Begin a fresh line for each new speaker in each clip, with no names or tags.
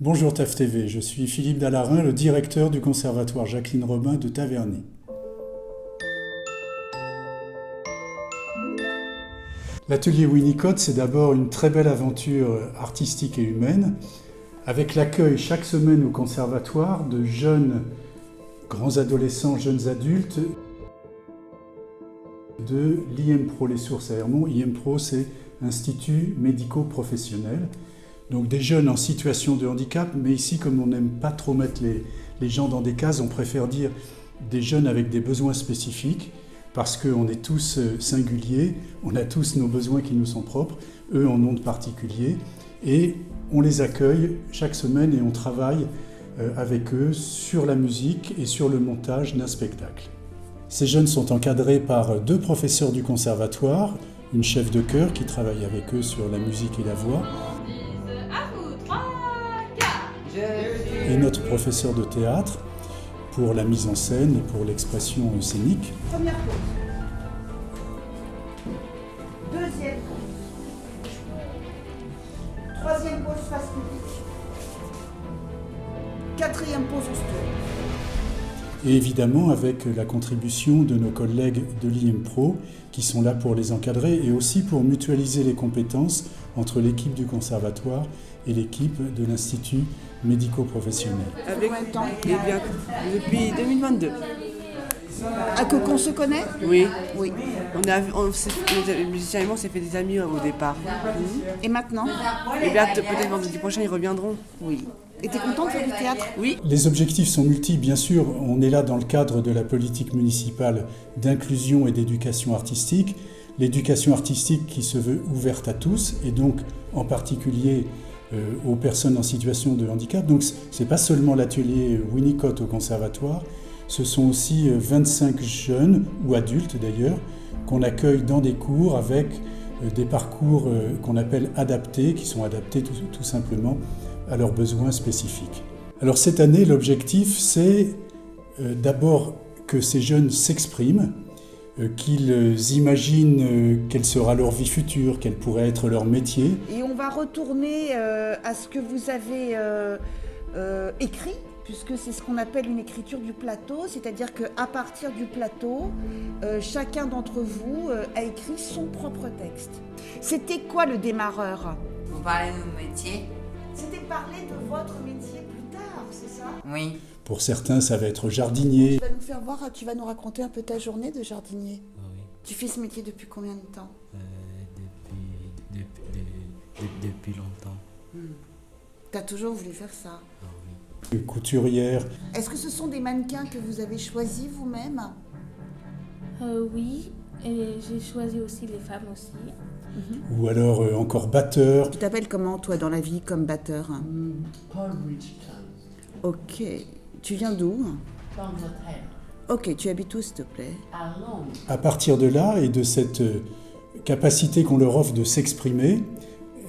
Bonjour TAF TV, je suis Philippe Dallarin, le directeur du conservatoire Jacqueline Robin de Taverny. L'atelier Winnicott, c'est d'abord une très belle aventure artistique et humaine, avec l'accueil chaque semaine au conservatoire de jeunes, grands adolescents, jeunes adultes, de l'IMPRO, les sources à Hermont. IMPRO, c'est Institut médico-professionnel. Donc des jeunes en situation de handicap, mais ici, comme on n'aime pas trop mettre les gens dans des cases, on préfère dire des jeunes avec des besoins spécifiques, parce qu'on est tous singuliers, on a tous nos besoins qui nous sont propres, eux en ont de particuliers, et on les accueille chaque semaine et on travaille avec eux sur la musique et sur le montage d'un spectacle. Ces jeunes sont encadrés par 2 professeurs du conservatoire, une chef de chœur qui travaille avec eux sur la musique et la voix, et notre professeur de théâtre pour la mise en scène et pour l'expression scénique.
Première pause. Deuxième pause. Troisième pause face publique. Quatrième pause au stade.
Et évidemment avec la contribution de nos collègues de l'IMPRO qui sont là pour les encadrer et aussi pour mutualiser les compétences entre l'équipe du conservatoire et l'équipe de l'Institut médico-professionnel.
Avec combien de temps ?
Depuis 2022.
À qu'on se connaît ?
Oui.
Oui.
Les musiciens et moi, on s'est fait des amis au départ.
Et maintenant ?
Et bien peut-être vendredi prochain, ils reviendront.
Oui. Et t'es content de faire du théâtre ?
Oui.
Les objectifs sont multiples, bien sûr. On est là dans le cadre de la politique municipale d'inclusion et d'éducation artistique. L'éducation artistique qui se veut ouverte à tous et donc en particulier aux personnes en situation de handicap. Donc ce n'est pas seulement l'atelier Winnicott au conservatoire, ce sont aussi 25 jeunes ou adultes d'ailleurs qu'on accueille dans des cours avec des parcours qu'on appelle adaptés, qui sont adaptés tout simplement à leurs besoins spécifiques. Alors cette année, l'objectif c'est d'abord que ces jeunes s'expriment, qu'ils imaginent quelle sera leur vie future, quel pourrait être leur métier.
Et on va retourner à ce que vous avez écrit, puisque c'est ce qu'on appelle une écriture du plateau, c'est-à-dire qu'à partir du plateau, chacun d'entre vous a écrit son propre texte. C'était quoi le démarreur ?
Vous parlez de mon métier ?
C'était parler de votre métier plus tard, c'est ça ?
Oui.
Pour certains, ça va être jardinier.
Tu vas nous faire voir, tu vas nous raconter un peu ta journée de jardinier.
Oui.
Tu fais ce métier depuis combien de temps ?
Depuis longtemps.
T'as toujours voulu faire ça.
Ah oui.
Couturière.
Est-ce que ce sont des mannequins que vous avez choisis vous-même ?
Oui, et j'ai choisi aussi les femmes aussi.
Ou alors encore batteur.
Tu t'appelles comment toi dans la vie comme batteur ?
Paul Richardson,
Ok. Tu viens d'où ?
d'Angleterre,
Ok, tu habites où s'il te plaît ?
à Londres.
À partir de là et de cette capacité qu'on leur offre de s'exprimer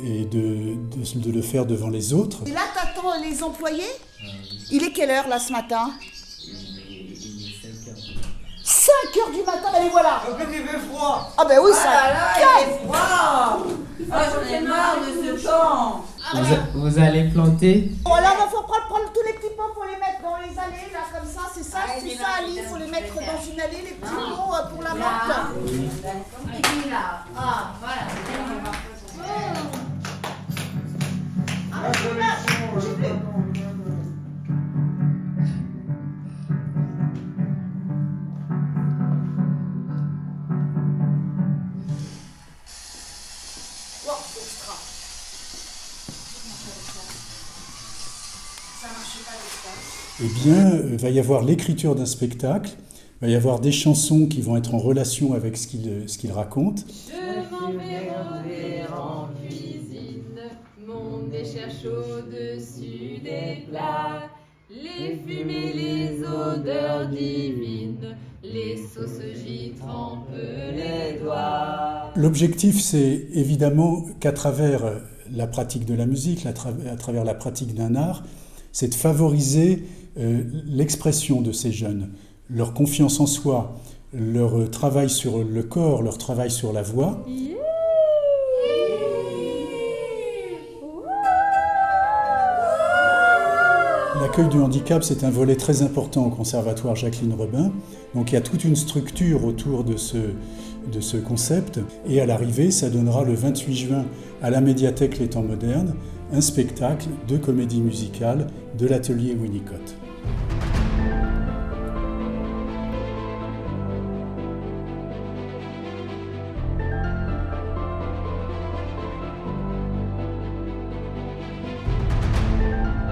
et de le faire devant les autres,
Et là t'attends les employés ? Il est quelle heure là ce matin ? 5h du matin, ben les voilà !
Donc il fait froid.
Ah ben oui, ça
il fait froid. Ah, j'en ai marre de ce temps.
Vous allez planter?
Bon, alors il faut prendre tous les petits pots pour les mettre dans les allées, là, comme ça, c'est ça,
Ah,
c'est
et
ça,
là,
Ali, il faut les mettre dans une allée, les petits pots pour la
Là.
menthe.
Et puis là. Ah, voilà.
Wow, c'est extra. Ça marche pas avec ça.
eh bien, va y avoir l'écriture d'un spectacle, va y avoir des chansons qui vont être en relation avec ce qu'il raconte.
Je m'en vais rôder en cuisine, mon déchet chaud dessus des plats, les fumées, les odeurs divines, les sauces j'y trempe les doigts.
L'objectif, c'est évidemment qu'à travers la pratique de la musique, à travers la pratique d'un art, c'est de favoriser l'expression de ces jeunes, leur confiance en soi, leur travail sur le corps, leur travail sur la voix. L'accueil du handicap, c'est un volet très important au Conservatoire Jacqueline Robin. Donc il y a toute une structure autour de ce concept. Et à l'arrivée, ça donnera le 28 juin à la médiathèque Les Temps Modernes un spectacle de comédie musicale de l'atelier Winnicott.